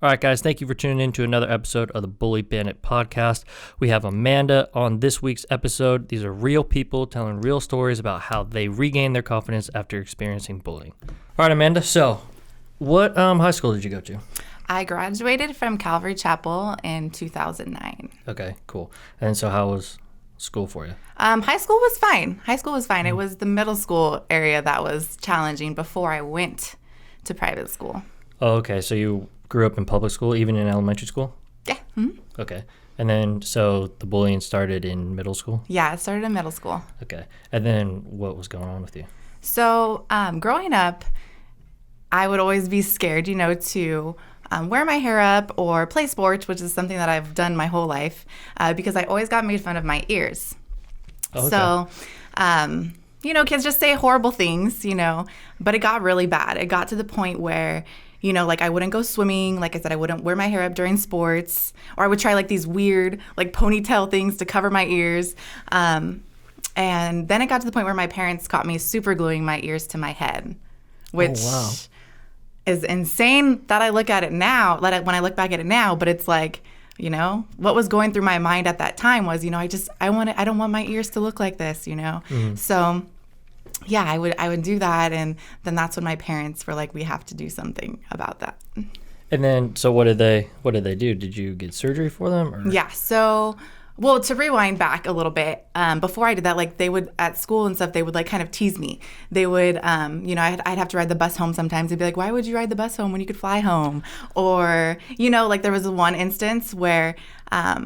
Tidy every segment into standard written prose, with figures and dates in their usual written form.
All right, guys, thank you for tuning in to another episode of the Bully Bandit podcast. We have Amanda on this week's episode. These are real people telling real stories about how they regained their confidence after experiencing bullying. All right, Amanda, so what high school did you go to? I graduated from Calvary Chapel in 2009. Okay, cool. And so how was school for you? High school was fine. It was the middle school area that was challenging before I went to private school. Oh, okay, so you grew up in public school, even in elementary school? Yeah. Mm-hmm. Okay. And then, so the bullying started in middle school? Yeah, it started in middle school. Okay. And then what was going on with you? So growing up, I would always be scared, to wear my hair up or play sports, which is something that I've done my whole life, because I always got made fun of my ears. Oh, okay. So, kids just say horrible things, but it got really bad. It got to the point where, like I wouldn't go swimming. Like I said, I wouldn't wear my hair up during sports, or I would try like these weird like ponytail things to cover my ears. And then it got to the point where my parents caught me super gluing my ears to my head, which is insane that I look at it now, when I look back at it now, but it's like, what was going through my mind at that time was, I don't want my ears to look like this, Mm-hmm. So yeah, I would do that. And then that's when my parents were like, we have to do something about that. And then, so what did they do? Did you get surgery for them? Or? Yeah. So, well, to rewind back a little bit, before I did that, like they would at school and stuff, they would like kind of tease me. They would, I'd have to ride the bus home sometimes. They'd be like, why would you ride the bus home when you could fly home? Or, like there was one instance where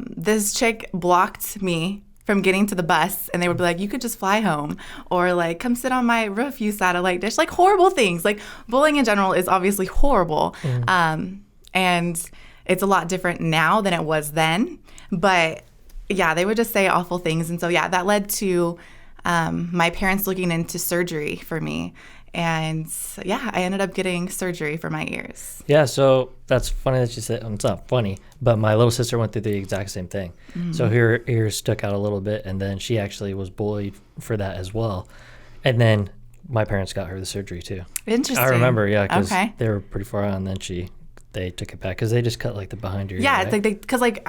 this chick blocked me from getting to the bus, and they would be like, you could just fly home, or like, come sit on my roof, you satellite dish. Like horrible things. Like bullying in general is obviously horrible. And it's a lot different now than it was then. But yeah, they would just say awful things. And so, yeah, that led to my parents looking into surgery for me. And yeah, I ended up getting surgery for my ears. Yeah, so that's funny that you said, it's not funny, but my little sister went through the exact same thing. Mm-hmm. So her ears stuck out a little bit, and then she actually was bullied for that as well. And then my parents got her the surgery too. Interesting. I remember, yeah, because they were pretty far out, and then they took it back because they just cut like the behind your ear. Yeah, right? it's like because like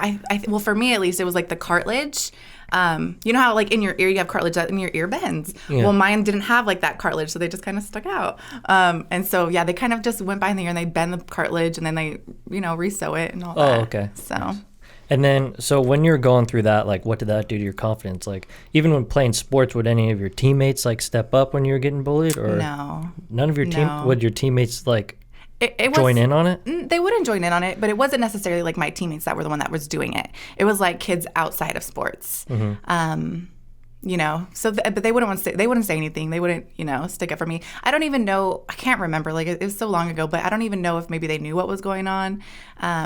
well, for me at least, it was like the cartilage. You know how like in your ear you have cartilage that in your ear bends. Yeah. Well, mine didn't have like that cartilage, so they just kind of stuck out. And so yeah, they kind of just went behind the ear and they bend the cartilage and then they resew it and all that. Oh, okay. So. Nice. And then, so when you're going through that, like, what did that do to your confidence? Like, even when playing sports, would any of your teammates like step up when you were getting bullied, or no? None of your would your teammates like? It join in on it? They wouldn't join in on it, but it wasn't necessarily like my teammates that were the one that was doing it. It was like kids outside of sports. Mm-hmm. But they wouldn't say anything. They wouldn't, stick up for me. I don't even know. I can't remember. Like it was so long ago, but I don't even know if maybe they knew what was going on,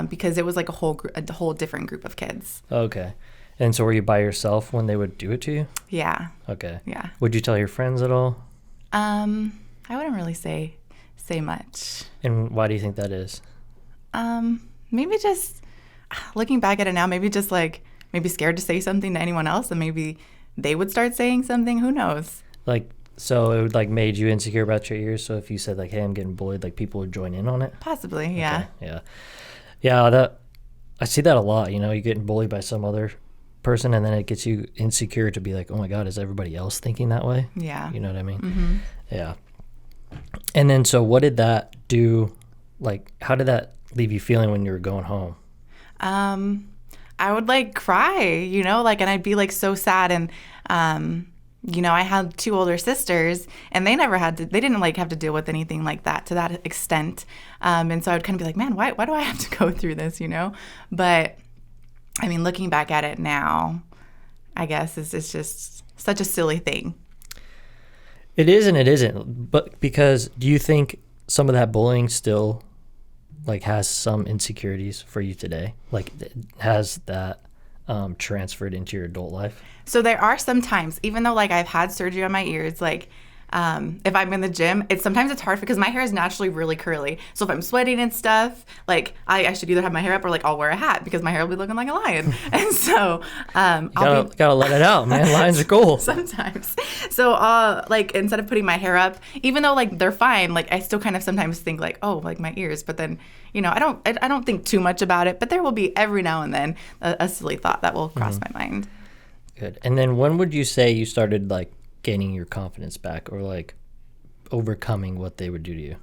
because it was like a whole different group of kids. Okay. And so were you by yourself when they would do it to you? Yeah. Okay. Yeah. Would you tell your friends at all? I wouldn't really say much. And why do you think that is? Maybe just looking back at it now, maybe just like maybe scared to say something to anyone else, and maybe they would start saying something. Who knows? Like, so it would like made you insecure about your ears. So if you said like, "Hey, I'm getting bullied," like people would join in on it. Possibly, yeah. Okay. Yeah. That I see that a lot. You're getting bullied by some other person, and then it gets you insecure to be like, "Oh my God, is everybody else thinking that way?" Yeah. You know what I mean? Mm-hmm. Yeah. And then, so what did that do? Like, how did that leave you feeling when you were going home? I would like cry, and I'd be like so sad. And, I had 2 older sisters, and they didn't like have to deal with anything like that to that extent. And so I would kind of be like, man, why do I have to go through this, But I mean, looking back at it now, I guess it's just such a silly thing. It is and it isn't, but because do you think some of that bullying still like has some insecurities for you today? Like has that transferred into your adult life? So there are some times, even though like I've had surgery on my ears, like If I'm in the gym, sometimes it's hard because my hair is naturally really curly. So if I'm sweating and stuff, like I should either have my hair up or like I'll wear a hat because my hair will be looking like a lion. And so gotta let it out, man. Lions are cool. Sometimes. So like instead of putting my hair up, even though like they're fine, like I still kind of sometimes think like, oh, like my ears. But then, I don't think too much about it. But there will be every now and then a silly thought that will cross my mind. Good. And then when would you say you started like gaining your confidence back or like overcoming what they would do to you?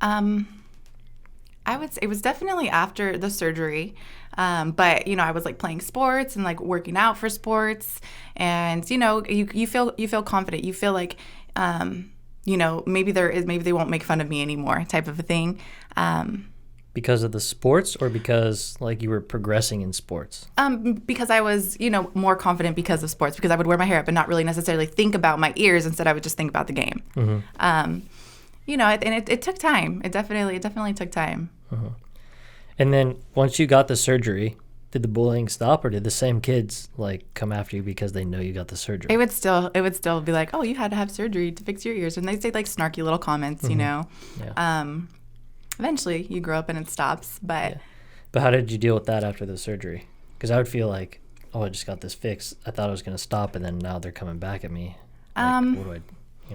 I would say it was definitely after the surgery. But, I was like playing sports and like working out for sports and, you feel confident. You feel like, maybe they won't make fun of me anymore type of a thing. Because of the sports or because like you were progressing in sports? Because I was, more confident because of sports, because I would wear my hair up and not really necessarily think about my ears. Instead, I would just think about the game. Mm-hmm. And it took time. It definitely took time. Uh-huh. And then once you got the surgery, did the bullying stop or did the same kids like come after you because they know you got the surgery? It would still be like, oh, you had to have surgery to fix your ears. And they say like snarky little comments, Yeah. Eventually, you grow up and it stops. But how did you deal with that after the surgery? Because I would feel like, oh, I just got this fixed. I thought it was going to stop, and then now they're coming back at me. Like, what do I?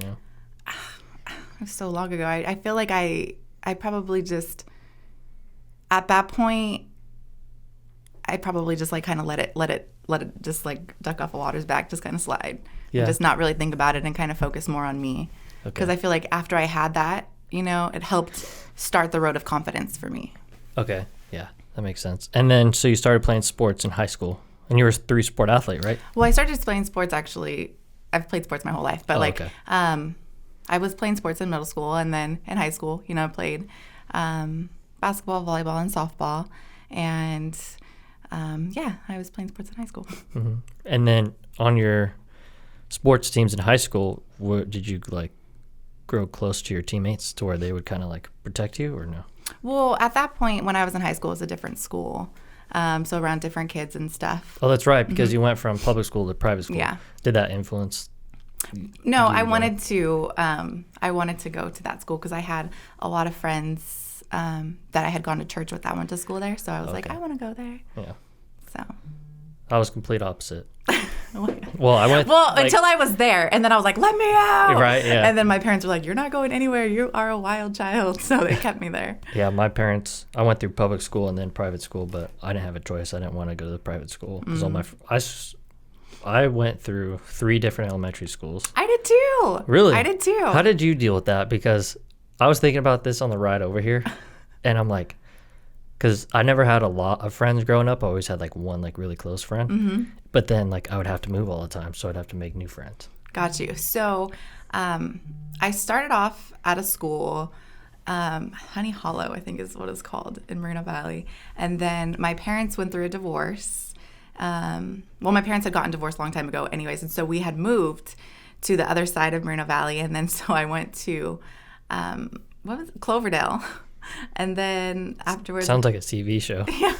It was so long ago. I feel like I probably just at that point, I probably just like kind of let it just like duck off a water's back, just kind of slide, and just not really think about it and kind of focus more on me. Because I feel like after I had that, it helped start the road of confidence for me. Okay. Yeah, that makes sense. And then, so you started playing sports in high school, and you were a 3-sport athlete, right? Well, I started playing sports actually. I've played sports my whole life, but I was playing sports in middle school, and then in high school, I played basketball, volleyball, and softball, and I was playing sports in high school. Mm-hmm. And then on your sports teams in high school, did you like grow close to your teammates to where they would kind of like protect you or no? Well, at that point when I was in high school, it was a different school. So around different kids and stuff. Oh, that's right, because you went from public school to private school. Yeah. Did that influence? No, I wanted to go to that school because I had a lot of friends that I had gone to church with that went to school there. So I was like, I want to go there. Yeah. So. I was complete opposite. Well, until I was there, and then I was like, "Let me out!" Right? Yeah. And then my parents were like, "You're not going anywhere. You are a wild child." So they kept me there. Yeah, my parents. I went through public school and then private school, but I didn't have a choice. I didn't want to go to the private school because I went through 3 different elementary schools. I did too. Really? I did too. How did you deal with that? Because I was thinking about this on the ride over here, and I'm like, because I never had a lot of friends growing up. I always had like one like really close friend. Mm-hmm. But then like I would have to move all the time, so I'd have to make new friends. Got you. So I started off at a school, Honey Hollow, I think is what it's called, in Moreno Valley. And then my parents went through a divorce. My parents had gotten divorced a long time ago anyways. And so we had moved to the other side of Moreno Valley. And then so I went to, Cloverdale. And then afterwards... Sounds like a TV show. Yeah.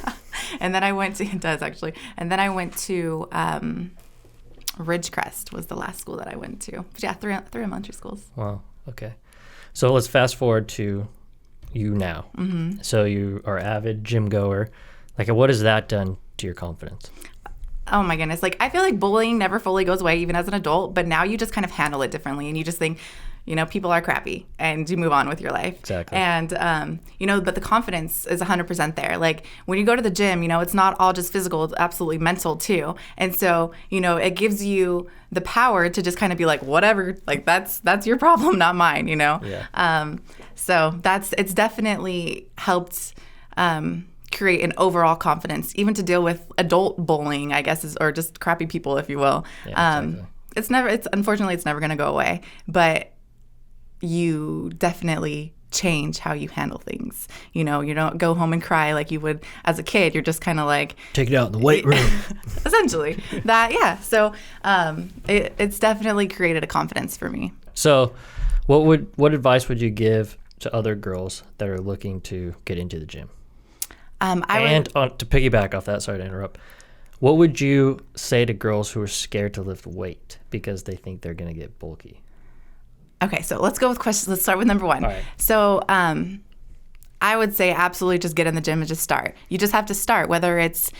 And then I went to... It does, actually. And then I went to Ridgecrest was the last school that I went to. But yeah, 3 elementary schools. Wow. Okay. So let's fast forward to you now. Mm-hmm. So you are avid gym goer. Like, what has that done to your confidence? Oh, my goodness. Like, I feel like bullying never fully goes away, even as an adult. But now you just kind of handle it differently. And you just think... people are crappy and you move on with your life. Exactly. And, but the confidence is 100% there. Like when you go to the gym, it's not all just physical, it's absolutely mental too. And so, it gives you the power to just kind of be like, whatever, like that's your problem, not mine, Yeah. So it's definitely helped, create an overall confidence, even to deal with adult bullying, I guess, or just crappy people, if you will. Yeah, exactly. Unfortunately, it's never going to go away, but you definitely change how you handle things. You don't go home and cry like you would as a kid. You're just kind of like... Take it out in the weight room. Essentially. That, yeah. So it's definitely created a confidence for me. So what advice would you give to other girls that are looking to get into the gym? To piggyback off that, sorry to interrupt, what would you say to girls who are scared to lift weight because they think they're going to get bulky? Okay, so let's go with questions. Let's start with number one. All right. So I would say absolutely just get in the gym and just start. You just have to start, whether it's,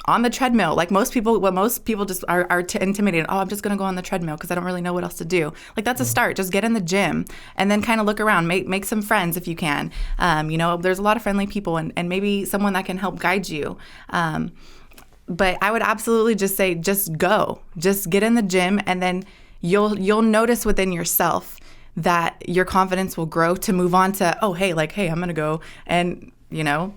on the treadmill. Like most people just are intimidated. Oh, I'm just going to go on the treadmill because I don't really know what else to do. Like that's a start. Just get in the gym and then kind of look around. Make some friends if you can. There's a lot of friendly people and maybe someone that can help guide you. But I would absolutely just say, just go. Just get in the gym and then you'll notice within yourself that your confidence will grow to move on to, hey, I'm going to go and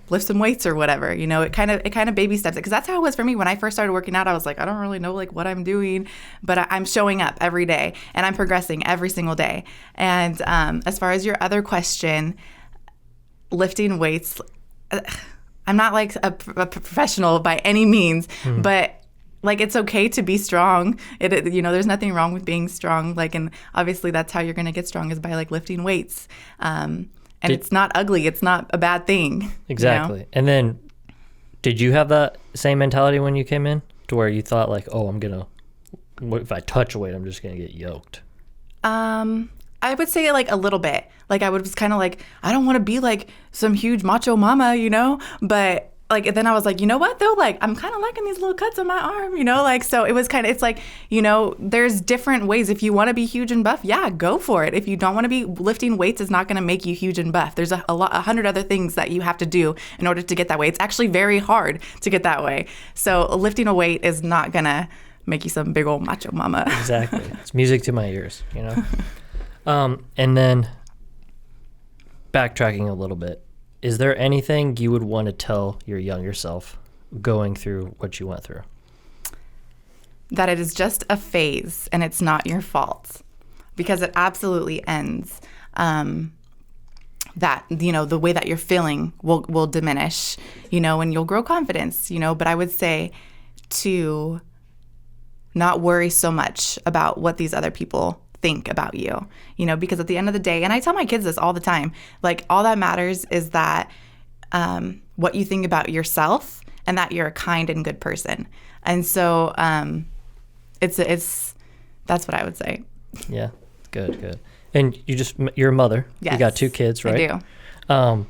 lift some weights or whatever. It kind of baby steps it. Because that's how it was for me. When I first started working out, I was like, I don't really know what I'm doing, but I'm showing up every day and I'm progressing every single day. And as far as your other question, lifting weights, I'm not like a professional by any means, but it's okay to be strong. There's nothing wrong with being strong. And obviously that's how you're going to get strong is by lifting weights. And it's not ugly. It's not a bad thing. Exactly. And then did you have that same mentality when you came in to where you thought if I touch a weight, I'm just going to get yoked? I would say a little bit. I was kind of I don't want to be some huge macho mama, but then I was like, you know what though? I'm kind of liking these little cuts on my arm, so it was there's different ways. If you want to be huge and buff, yeah, go for it. If you don't want to be, lifting weights is not going to make you huge and buff. There's 100 other things that you have to do in order to get that way. It's actually very hard to get that way. So lifting a weight is not going to make you some big old macho mama. Exactly. It's music to my ears, And then backtracking a little bit, is there anything you would want to tell your younger self going through what you went through? That it is just a phase and it's not your fault, because it absolutely ends. That, the way that you're feeling will diminish, and you'll grow confidence, but I would say to not worry so much about what these other people think about you, because at the end of the day, and I tell my kids this all the time, all that matters is that what you think about yourself and that you're a kind and good person. And so it's that's what I would say. Yeah, good. And you're a mother. Yes, you got 2 kids, right? I do.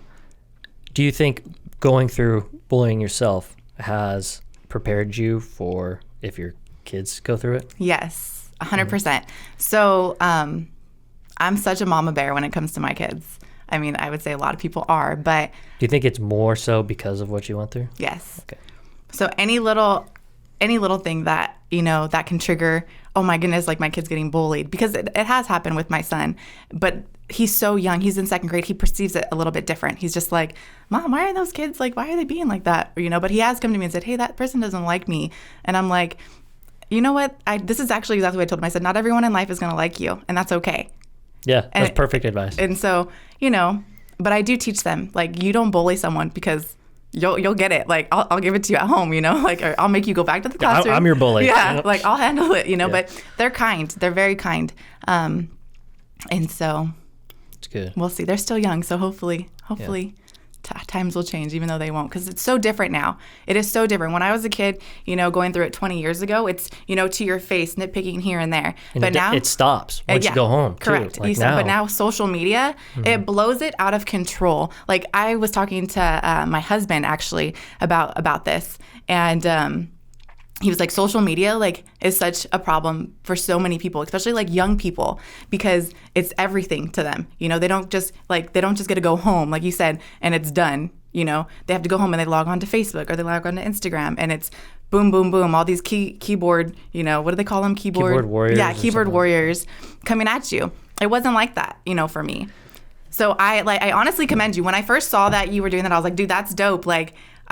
Do you think going through bullying yourself has prepared you for if your kids go through it? Yes. 100%. So I'm such a mama bear when it comes to my kids. I mean, I would say a lot of people are, but... Do you think it's more so because of what you went through? Yes. Okay. So any little thing that, that can trigger, oh my goodness, my kid's getting bullied, because it has happened with my son, but he's so young. He's in 2nd grade. He perceives it a little bit different. He's just like, Mom, why are those kids, why are they being like that? But he has come to me and said, hey, that person doesn't like me. And I'm like... You know what? This is actually exactly what I told him. I said, not everyone in life is going to like you, and that's okay. Yeah, that's perfect advice. And so, but I do teach them, you don't bully someone because you'll get it. I'll give it to you at home, or I'll make you go back to the classroom. I'm your bully. Yeah, I'll handle it, but they're kind. They're very kind. And so. It's good. We'll see. They're still young, so hopefully. Times will change, even though they won't, because it's so different now. It is so different. When I was a kid, going through it 20 years ago, it's, to your face, nitpicking here and there. And but now it stops once you go home. Correct. Too. Now. But now social media, it blows it out of control. I was talking to my husband actually about this, and he was like, social media is such a problem for so many people, especially young people, because it's everything to them. They don't just get to go home, like you said, and it's done. They have to go home and they log on to Facebook or they log on to Instagram, and it's boom, boom, boom, all these keyboard, what do they call them? Keyboard warriors. Yeah, keyboard warriors coming at you. It wasn't like that, for me. So I honestly commend you. When I first saw that you were doing that, I was like, dude, that's dope.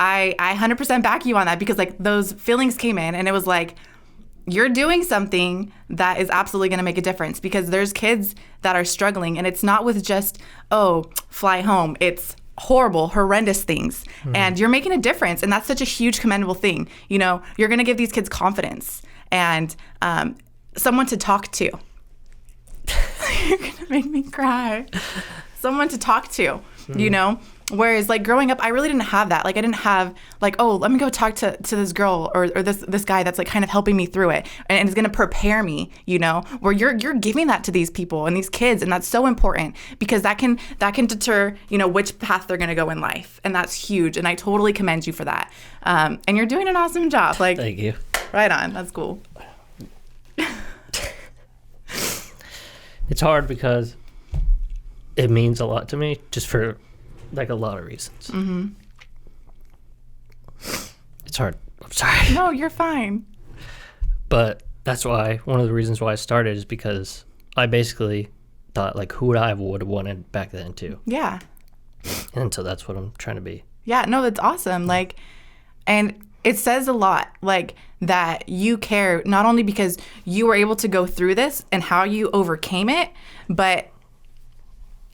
I 100% back you on that, because those feelings came in and it was you're doing something that is absolutely going to make a difference, because there's kids that are struggling, and it's not with just, fly home. It's horrible, horrendous things. And you're making a difference. And that's such a huge commendable thing. You're going to give these kids confidence and someone to talk to. You're going to make me cry. Someone to talk to, Whereas like growing up, I really didn't have that. Like I didn't have like, oh, let me go talk to this girl or this guy that's like kind of helping me through it and is going to prepare me, you know, where you're giving that to these people and these kids. And that's so important because that can deter, you know, which path they're going to go in life. And that's huge. And I totally commend you for that. And you're doing an awesome job. Like, thank you. Right on. That's cool. It's hard because it means a lot to me just for like a lot of reasons. Mm-hmm. It's hard. I'm sorry. No, you're fine. But that's why, one of the reasons why I started is because I basically thought like who would I would have wanted back then too. Yeah. And so that's what I'm trying to be. Yeah, no, that's awesome. Like, and it says a lot, like, that you care not only because you were able to go through this and how you overcame it, but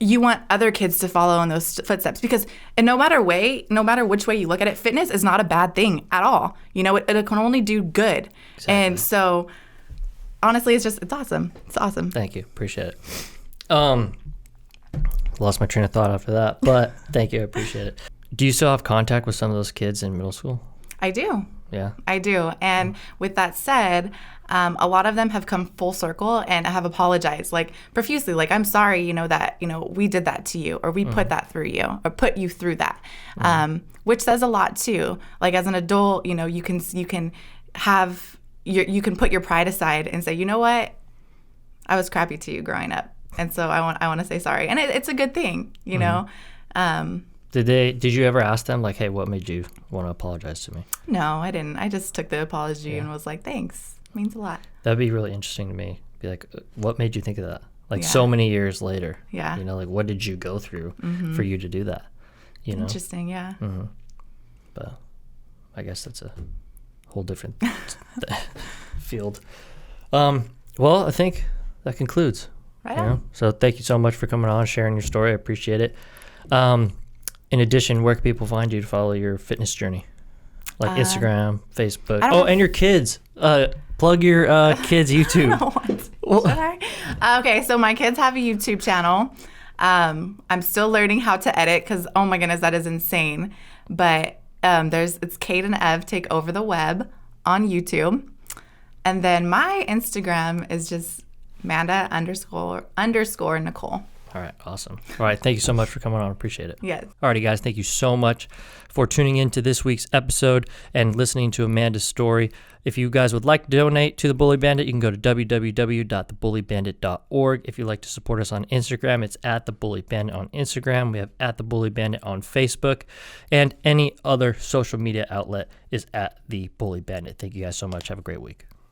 you want other kids to follow in those footsteps because no matter which way you look at it, fitness is not a bad thing at all. You know, it can only do good. Exactly. And so honestly, it's awesome. It's awesome. Thank you. Appreciate it. Lost my train of thought after that, but thank you. I appreciate it. Do you still have contact with some of those kids in middle school? I do. Yeah. I do. And with that said, a lot of them have come full circle and have apologized like profusely. Like, I'm sorry, you know, that, you know, we did that to you or we put that through you or put you through that, which says a lot too. Like as an adult, you know, you can put your pride aside and say, you know what, I was crappy to you growing up. And so I want to say sorry. And it's a good thing, you know? Did you ever ask them like, hey, what made you want to apologize to me? No, I didn't. I just took the apology and was like, thanks. It means a lot. That'd be really interesting to me. Be like, what made you think of that? Like so many years later. Yeah. You know, like what did you go through for you to do that? You know? Interesting, yeah. Mm-hmm. But I guess that's a whole different field. Well, I think that concludes. Right on. So thank you so much for coming on, sharing your story. I appreciate it. In addition, where can people find you to follow your fitness journey? Like Instagram, Facebook. And your kids. Plug your kids' YouTube. Should I? Okay, so my kids have a YouTube channel. I'm still learning how to edit because, oh my goodness, that is insane. But it's Kate and Ev Take Over the Web on YouTube. And then my Instagram is just Manda _ Nicole. All right, awesome. All right, thank you so much for coming on. Appreciate it. Yes. All righty, guys, thank you so much for tuning in to this week's episode and listening to Amanda's story. If you guys would like to donate to the Bully Bandit, you can go to www.thebullybandit.org. If you'd like to support us on Instagram, it's @thebullybandit on Instagram. We have @thebullybandit on Facebook, and any other social media outlet is @thebullybandit. Thank you guys so much. Have a great week.